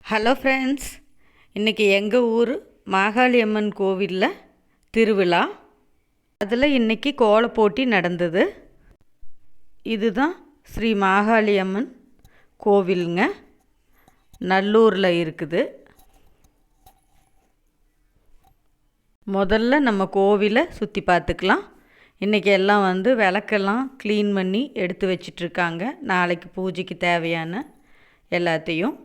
Hello friends, இன்றைக்கி எங்கள் ஊர் மாகாளியம்மன் கோவிலில் திருவிழா. அதில் இன்றைக்கி கோல போட்டி நடந்தது. இதுதான் ஸ்ரீ மாகாளியம்மன் கோவிலுங்க, நல்லூரில் இருக்குது. முதல்ல நம்ம கோவிலை சுற்றி பார்த்துக்கலாம். இன்றைக்கி எல்லாம் விளக்கெல்லாம் க்ளீன் பண்ணி எடுத்து வச்சிட்ருக்காங்க, நாளைக்கு பூஜைக்கு தேவையான எல்லாத்தையும்.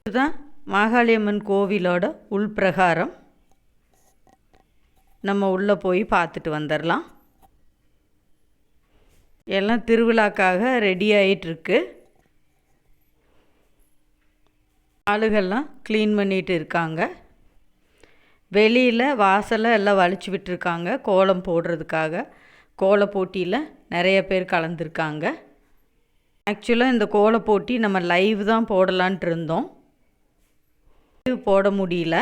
இதுதான் மாகாளியம்மன் கோவிலோட உள்பிரகாரம். நம்ம உள்ளே போய் பார்த்துட்டு வந்துடலாம். எல்லாம் திருவிழாக்காக ரெடி ஆகிட்டுருக்கு. ஆளுகள்லாம் க்ளீன் பண்ணிகிட்டு இருக்காங்க. வெளியில் வாசலை எல்லாம் வலிச்சு விட்டுருக்காங்க கோலம் போடுறதுக்காக. கோல போட்டியில் நிறைய பேர் கலந்துருக்காங்க. ஆக்சுவலாக இந்த கோல போட்டி நம்ம லைவ் தான் போடலான்ட்டு இருந்தோம், போட முடியல.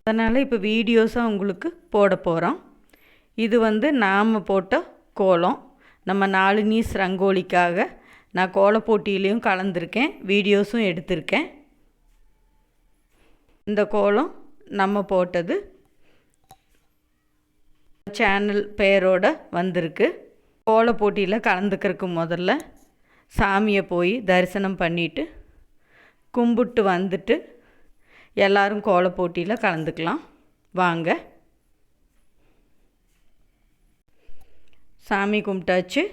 அதனால் இப்போ வீடியோஸாக உங்களுக்கு போட போகிறோம். இது நாம் போட்ட கோலம். நம்ம நாளினீஸ் ரங்கோலிக்காக நான் கோல போட்டியிலையும் கலந்துருக்கேன், வீடியோஸும் எடுத்திருக்கேன். இந்த கோலம் நம்ம போட்டது சேனல் பெயரோடு வந்திருக்கு. கோல போட்டியில் கலந்துக்கிறதுக்கு முதல்ல சாமியை போய் தரிசனம் பண்ணிவிட்டு கும்பிட்டு வந்துட்டு எல்லோரும் கோல போட்டியில் கலந்துக்கலாம். வாங்க, சாமி கும்பிட்டாச்சு.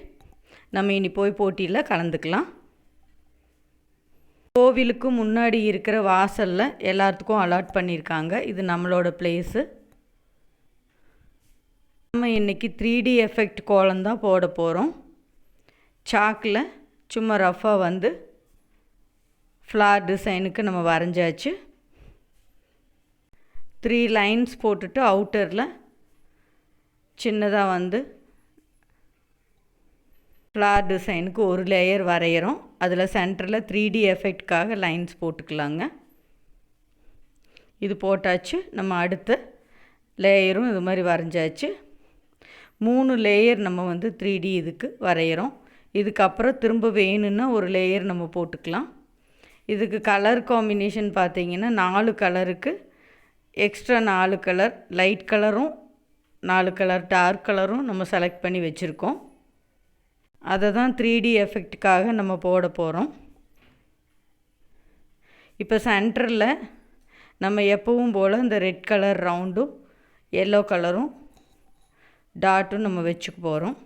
நம்ம இனி போய் போட்டியில் கலந்துக்கலாம். கோவிலுக்கு முன்னாடி இருக்கிற வாசலில் எல்லாத்துக்கும் அலாட் பண்ணியிருக்காங்க. இது நம்மளோட பிளேஸு. நம்ம இன்றைக்கி 3D எஃபெக்ட் கோலம்தான் போட போகிறோம். சாக்கில் சும்மா ரஃபாக ஃப்ளார் டிசைனுக்கு நம்ம வரைஞ்சாச்சு. 3 லைன்ஸ் போட்டுட்டு அவுட்டரில் சின்னதாக ஃப்ளார் டிசைனுக்கு ஒரு லேயர் வரைகிறோம். அதில் சென்டரில் 3D எஃபெக்ட்காக லைன்ஸ் போட்டுக்கலாங்க. இது போட்டாச்சு. நம்ம அடுத்த லேயரும் இது மாதிரி வரைஞ்சாச்சு. 3 லேயர் நம்ம 3D இதுக்கு வரைகிறோம். இதுக்கப்புறம் திரும்ப வேணும்னா ஒரு லேயர் நம்ம போட்டுக்கலாம். இதுக்கு கலர் காம்பினேஷன் பார்த்திங்கன்னா 4 கலருக்கு எக்ஸ்ட்ரா 4 கலர், லைட் கலரும் 4 கலர், டார்க் கலரும் நம்ம செலக்ட் பண்ணி வச்சுருக்கோம். அதை தான் 3D எஃபெக்ட்டுக்காக நம்ம போட போகிறோம். இப்போ சென்டரில் நம்ம எப்பவும் போல் இந்த ரெட் கலர் ரவுண்டும் எல்லோ கலரும் டாட்டும் நம்ம வச்சுக்க போகிறோம்.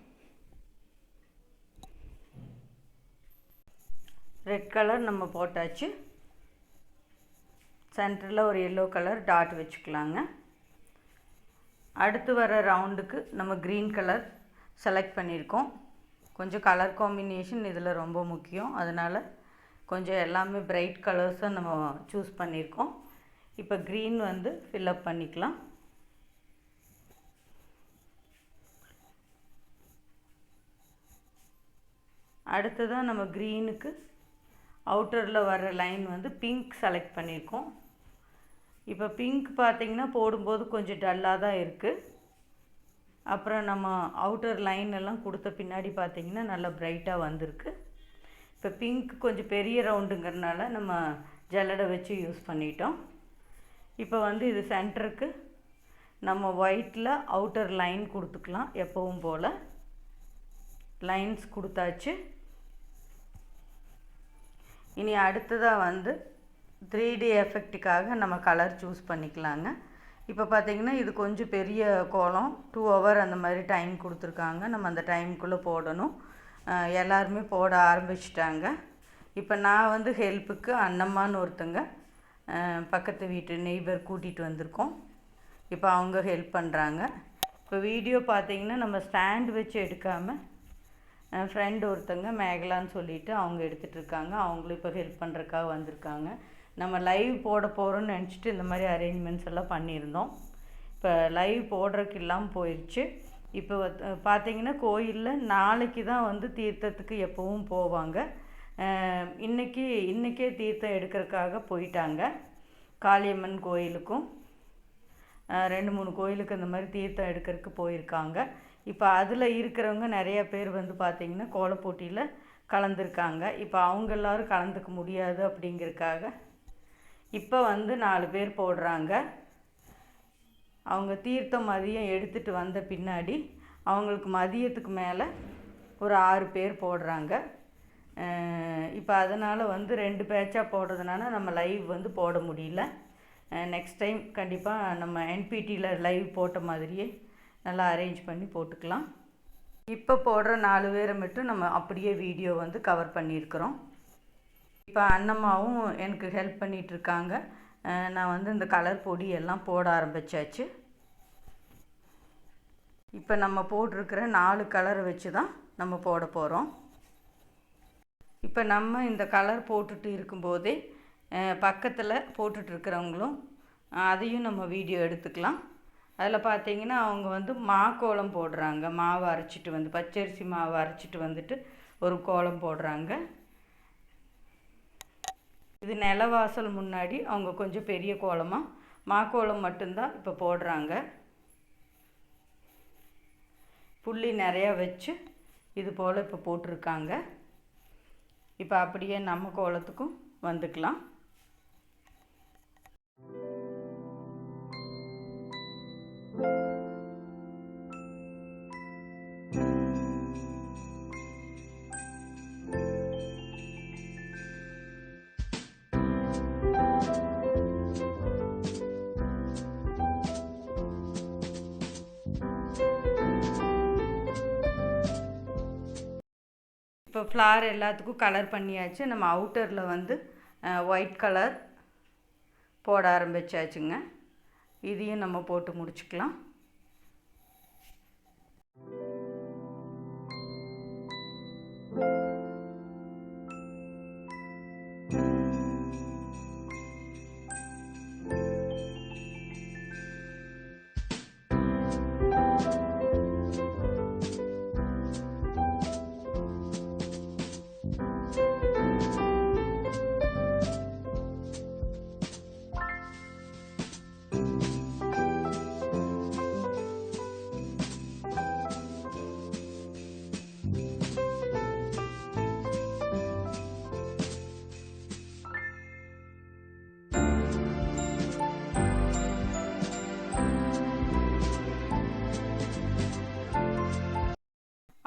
ரெட் கலர் நம்ம போட்டாச்சு. சென்டரில் ஒரு எல்லோ கலர் டாட் வச்சுக்கலாங்க. அடுத்து வர ரவுண்டுக்கு நம்ம க்ரீன் கலர் செலக்ட் பண்ணியிருக்கோம். கொஞ்சம் கலர் காம்பினேஷன் இதில் ரொம்ப முக்கியம், அதனால் கொஞ்சம் எல்லாமே பிரைட் கலர்ஸை நம்ம சூஸ் பண்ணியிருக்கோம். இப்போ க்ரீன் ஃபில்அப் பண்ணிக்கலாம். அடுத்ததான் நம்ம க்ரீனுக்கு அவுட்டரில் வர லைன் பிங்க் செலக்ட் பண்ணியிருக்கோம். இப்போ பிங்க் பார்த்திங்கன்னா போடும்போது கொஞ்சம் டல்லாக தான் இருக்குது. அப்புறம் நம்ம அவுட்டர் லைன் எல்லாம் கொடுத்த பின்னாடி பார்த்திங்கன்னா நல்லா ப்ரைட்டாக வந்திருக்கு. இப்போ பிங்க் கொஞ்சம் பெரிய ரவுண்டுங்கிறதுனால நம்ம ஜல்லடை வச்சு யூஸ் பண்ணிட்டோம். இப்போ இது சென்டருக்கு நம்ம ஒயிட்டில் அவுட்டர் லைன் கொடுத்துக்கலாம். எப்பவும் போல் லைன்ஸ் கொடுத்தாச்சு. இனி அடுத்ததாக 3D எஃபெக்ட்டுக்காக நம்ம கலர் சூஸ் பண்ணிக்கலாங்க. இப்போ பார்த்திங்கன்னா இது கொஞ்சம் பெரிய கோலம், 2 hour அந்த மாதிரி டைம் கொடுத்துருக்காங்க. நம்ம அந்த டைமுக்குள்ளே போடணும். எல்லாருமே போட ஆரம்பிச்சிட்டாங்க. இப்போ நான் ஹெல்ப்புக்கு அண்ணம்மான்னு ஒருத்தங்க பக்கத்து வீட்டு நெய்பர் கூட்டிகிட்டு வந்திருக்கோம். இப்போ அவங்க ஹெல்ப் பண்ணுறாங்க. இப்போ வீடியோ பார்த்திங்கன்னா நம்ம ஸ்டாண்ட் வச்சு எடுக்காமல் ஃப்ரெண்டு ஒருத்தங்க மேகலான்னு சொல்லிவிட்டு அவங்க எடுத்துகிட்ருக்காங்க. அவங்களும் இப்போ ஹெல்ப் பண்ணுறதுக்காக வந்திருக்காங்க. நம்ம லைவ் போட போகிறோன்னு நினச்சிட்டு இந்த மாதிரி அரேஞ்ச்மெண்ட்ஸ் எல்லாம் பண்ணியிருந்தோம். இப்போ லைவ் போடுறதுக்கு இல்லாமல் போயிடுச்சு. இப்போ பார்த்திங்கன்னா கோயிலில் நாளைக்கு தான் தீர்த்தத்துக்கு எப்போவும் போவாங்க. இன்றைக்கே தீர்த்தம் எடுக்கிறதுக்காக போயிட்டாங்க. காளியம்மன் கோயிலுக்கும் 2-3 கோயிலுக்கு இந்த மாதிரி தீர்த்தம் எடுக்கிறதுக்கு போயிருக்காங்க. இப்போ அதில் இருக்கிறவங்க நிறைய பேர் பார்த்திங்கன்னா கோலப்போட்டியில் கலந்துருக்காங்க. இப்போ அவங்க எல்லோரும் கலந்துக்க முடியாது அப்படிங்கிறதுக்காக இப்போ வந்து 4 பேர் போடுறாங்க. அவங்க தீர்த்தம் மதியம் எடுத்துகிட்டு வந்த பின்னாடி அவங்களுக்கு மதியத்துக்கு மேலே ஒரு 6 பேர் போடுறாங்க. இப்போ அதனால் வந்து 2 பேட்சாக போடுறதுனால நம்ம லைவ் வந்து போட முடியல. நெக்ஸ்ட் டைம் கண்டிப்பாக நம்ம என்பிடியில் லைவ் போட்ட மாதிரியே நல்லா அரேஞ்ச் பண்ணி போட்டுக்கலாம். இப்போ போடுற 4 பேரை மட்டும் நம்ம அப்படியே வீடியோ வந்து கவர் பண்ணியிருக்கிறோம். இப்போ அண்ணம்மாவும் எனக்கு ஹெல்ப் பண்ணிகிட்ருக்காங்க. நான் வந்து இந்த கலர் பொடி எல்லாம் போட ஆரம்பித்தாச்சு. இப்போ நம்ம போட்டிருக்கிற 4 கலரை வச்சு தான் நம்ம போட போகிறோம். இப்போ நம்ம இந்த கலர் போட்டுட்டு இருக்கும்போதே பக்கத்தில் போட்டுட்ருக்கிறவங்களும் அதையும் நம்ம வீடியோ எடுத்துக்கலாம். அதில் பார்த்தீங்கன்னா அவங்க வந்து கோலம் போடுறாங்க. மாவு அரைச்சிட்டு வந்து பச்சரிசி மாவு அரைச்சிட்டு வந்துட்டு ஒரு கோலம் போடுறாங்க. இது நிலவாசல் முன்னாடி அவங்க கொஞ்சம் பெரிய கோலமாக கோலம் மட்டும்தான் இப்போ போடுறாங்க. புள்ளி நிறையா வச்சு இது போல் இப்போ போட்டிருக்காங்க. இப்போ அப்படியே நம்ம கோலத்துக்கும் வந்துக்கலாம். இப்போ ஃப்ளார் எல்லாத்துக்கும் கலர் பண்ணியாச்சு. நம்ம அவுட்டரில் வந்து ஒயிட் கலர் போட ஆரம்பித்தாச்சுங்க. இதையும் நம்ம போட்டு முடிச்சுக்கலாம்.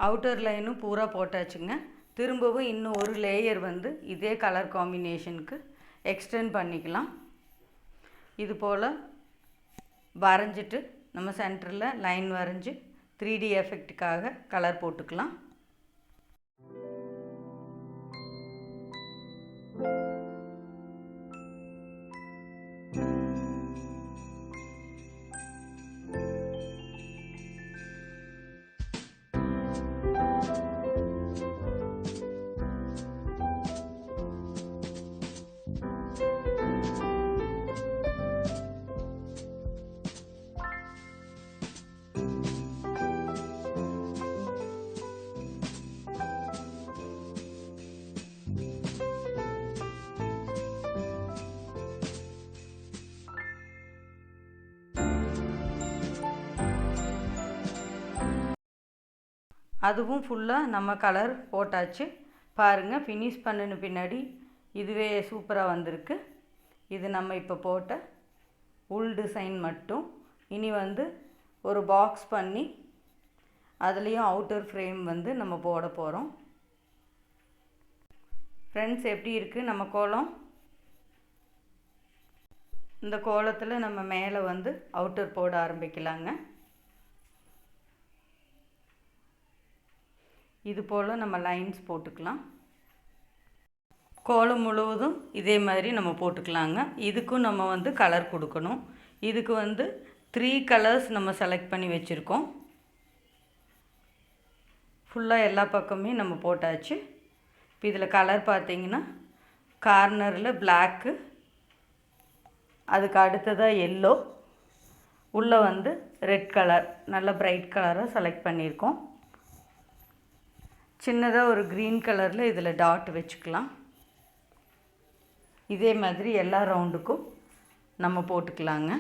அவுட்டர் லைனும் பூரா போட்டாச்சுங்க. திரும்பவும் இன்னும் ஒரு லேயர் வந்து இதே கலர் காம்பினேஷனுக்கு எக்ஸ்டெண்ட் பண்ணிக்கலாம். இது போல் வரைஞ்சிட்டு நம்ம சென்டரில் லைன் வரைஞ்சி 3D எஃபெக்ட்டுக்காக கலர் போட்டுக்கலாம். அதுவும் ஃபுல்லாக நம்ம கலர் போட்டாச்சு. பாருங்கள், ஃபினிஷ் பண்ணின பின்னாடி இதுவே சூப்பராக வந்திருக்கு. இது நம்ம இப்போ போட்ட உள் டிசைன் மட்டும். இனி வந்து ஒரு பாக்ஸ் பண்ணி அதுலேயும் அவுட்டர் ஃப்ரேம் வந்து நம்ம போட போகிறோம். ஃப்ரெண்ட்ஸ், எப்படி இருக்குது நம்ம கோலம்? இந்த கோலத்தில் நம்ம மேலே வந்து அவுட்டர் போட ஆரம்பிக்கலாங்க. இது போல் நம்ம லைன்ஸ் போட்டுக்கலாம். கோலம் முழுவதும் இதே மாதிரி நம்ம போட்டுக்கலாங்க. இதுக்கும் நம்ம வந்து கலர் கொடுக்கணும். இதுக்கு வந்து 3 கலர்ஸ் நம்ம செலக்ட் பண்ணி வச்சுருக்கோம். ஃபுல்லாக எல்லா பக்கமே நம்ம போட்டாச்சு. இப்போ இதில் கலர் பார்த்திங்கன்னா கார்னரில் பிளாக்கு, அதுக்கு அடுத்ததாக எல்லோ, உள்ளே வந்து ரெட் கலர், நல்ல பிரைட் கலராக செலக்ட் பண்ணியிருக்கோம். சின்னதாக ஒரு க்ரீன் கலரில் இதில் டாட் வச்சுக்கலாம். இதே மாதிரி எல்லா ரவுண்டுக்கும் நம்ம போட்டுக்கலாங்க.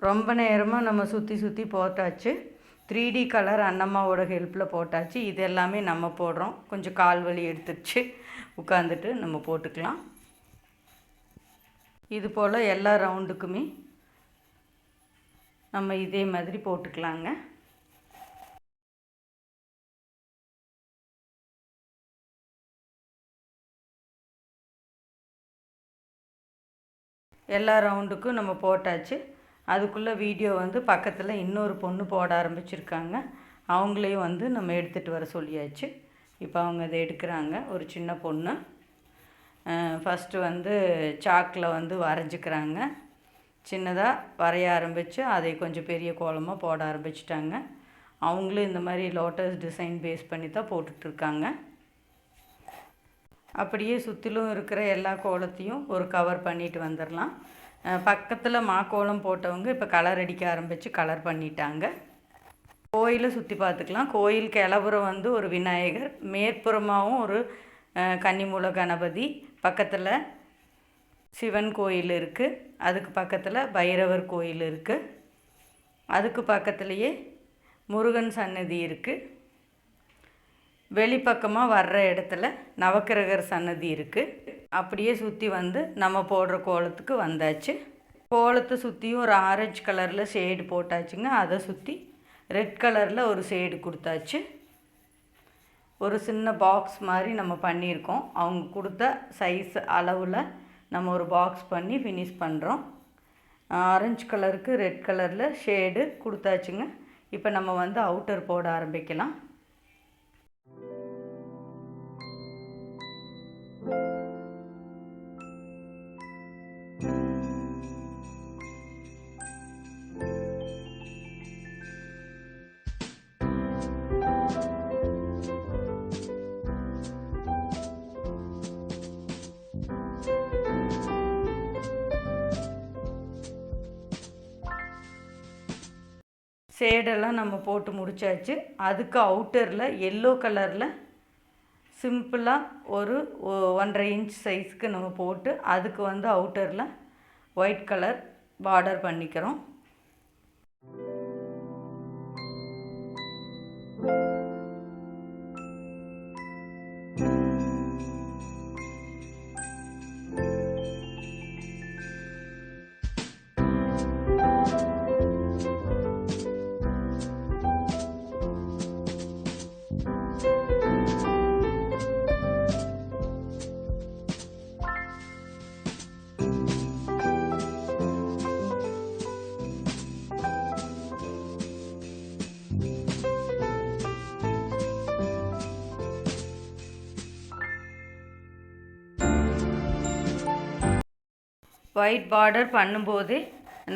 ரொம்ப நேரமாக நம்ம சுற்றி சுற்றி போட்டாச்சு. 3D கலர் அண்ணம்மாவோட ஹெல்ப்பில் போட்டாச்சு. இது எல்லாமே நம்ம போடுறோம். கொஞ்சம் கால் வலி எடுத்துச்சு, உட்காந்துட்டு நம்ம போட்டுக்கலாம். இது போல் எல்லா ரவுண்டுக்குமே நம்ம இதே மாதிரி போட்டுக்கலாங்க. எல்லா ரவுண்டுக்கும் நம்ம போட்டாச்சு. அதுக்குள்ளே வீடியோ வந்து பக்கத்தில் இன்னொரு பொண்ணு போட ஆரம்பிச்சிருக்காங்க. அவங்களையும் வந்து நம்ம எடுத்துகிட்டு வர சொல்லியாச்சு. இப்போ அவங்க அதை எடுக்கிறாங்க. ஒரு சின்ன பொண்ணு ஃபஸ்ட்டு வந்து சாக்கில் வந்து வரைஞ்சிக்கிறாங்க. சின்னதாக வரைய ஆரம்பித்து அதை கொஞ்சம் பெரிய கோலமாக போட ஆரம்பிச்சிட்டாங்க. அவங்களும் இந்த மாதிரி லோட்டஸ் டிசைன் பேஸ் பண்ணி தான் போட்டுட்ருக்காங்க. அப்படியே சுற்றிலும் இருக்கிற எல்லா கோலத்தையும் ஒரு கவர் பண்ணிட்டு வந்துடலாம். பக்கத்தில் மாக்கோலம் போட்டவங்க இப்போ கலர் அடிக்க ஆரம்பித்து கலர் பண்ணிட்டாங்க. கோயிலை சுற்றி பார்த்துக்கலாம். கோயில் கிளபுரம் வந்து ஒரு விநாயகர், மேற்புறமாகவும் ஒரு கன்னிமூல கணபதி, பக்கத்தில் சிவன் கோயில் இருக்குது, அதுக்கு பக்கத்தில் பைரவர் கோயில் இருக்குது, அதுக்கு பக்கத்துலேயே முருகன் சன்னதி இருக்குது, வெளிப்பக்கமாக வர்ற இடத்துல நவக்கிரகர் சன்னதி இருக்குது. அப்படியே சுற்றி வந்து நம்ம போடுற கோலத்துக்கு வந்தாச்சு. கோலத்தை சுற்றியும் ஒரு ஆரஞ்சு கலரில் ஷேடு போட்டாச்சுங்க. அதை சுற்றி ரெட் கலரில் ஒரு ஷேடு கொடுத்தாச்சு. ஒரு சின்ன பாக்ஸ் மாதிரி நம்ம பண்ணியிருக்கோம். அவங்க கொடுத்த சைஸ் அளவில் நம்ம ஒரு பாக்ஸ் பண்ணி ஃபினிஷ் பண்ணுறோம். ஆரஞ்சு கலருக்கு ரெட் கலரில் ஷேடு கொடுத்தாச்சுங்க. இப்போ நம்ம வந்து அவுட்டர் போட ஆரம்பிக்கலாம். ஷேடெல்லாம் நம்ம போட்டு முடித்தாச்சு. அதுக்கு அவுட்டரில் எல்லோ கலரில் சிம்பிளாக ஒரு 1.5 இன்ச் சைஸ்க்கு நம்ம போட்டு அதுக்கு வந்து அவுட்டரில் ஒயிட் கலர் பார்டர் பண்ணிக்கிறோம். ஒயிட் பார்டர் பண்ணும்போதே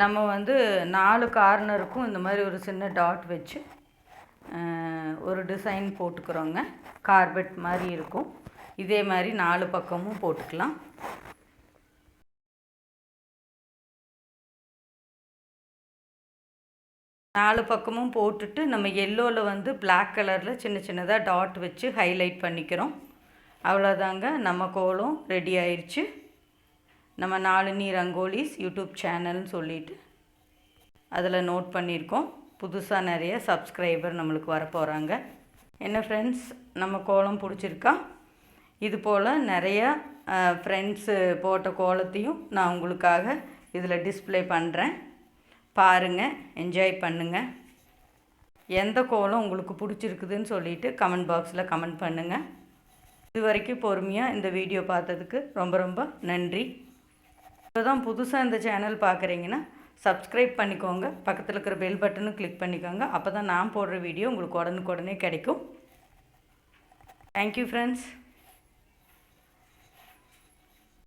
நம்ம வந்து 4 கார்னருக்கும் இந்த மாதிரி ஒரு சின்ன டாட் வச்சு ஒரு டிசைன் போட்டுக்கிறோங்க. கார்பெட் மாதிரி இருக்கும். இதே மாதிரி 4 பக்கமும் போட்டுக்கலாம். நாலு பக்கமும் போட்டுட்டு நம்ம எல்லோவில் வந்து பிளாக் கலரில் சின்ன சின்னதாக டாட் வச்சு ஹைலைட் பண்ணிக்கிறோம். அவ்வளோதாங்க, நம்ம கோலம் ரெடி ஆயிடுச்சு. நம்ம நாளினி ரங்கோலிஸ் யூடியூப் சேனல்னு சொல்லிட்டு அதில் நோட் பண்ணியிருக்கோம். புதுசாக நிறைய சப்ஸ்கிரைபர் நம்மளுக்கு வரப்போகிறாங்க. என்ன ஃப்ரெண்ட்ஸ், நம்ம கோலம் பிடிச்சிருக்கா? இது போல் நிறையா ஃப்ரெண்ட்ஸு போட்ட கோலத்தையும் நான் உங்களுக்காக இதில் டிஸ்பிளே பண்ணுறேன். பாருங்கள், என்ஜாய் பண்ணுங்கள். எந்த கோலம் உங்களுக்கு பிடிச்சிருக்குதுன்னு சொல்லிவிட்டு கமெண்ட் பாக்ஸில் கமெண்ட் பண்ணுங்கள். இது வரைக்கும் பொறுமையாக இந்த வீடியோ பார்த்ததுக்கு ரொம்ப ரொம்ப நன்றி. இப்போ தான் புதுசாக இந்த சேனல் பார்க்குறீங்கன்னா சப்ஸ்கிரைப் பண்ணிக்கோங்க. பக்கத்தில் இருக்கிற பெல் பட்டனும் கிளிக் பண்ணிக்கோங்க. அப்போ தான் நான் போடுற வீடியோ உங்களுக்கு உடனுக்குடனே கிடைக்கும். Thank you friends.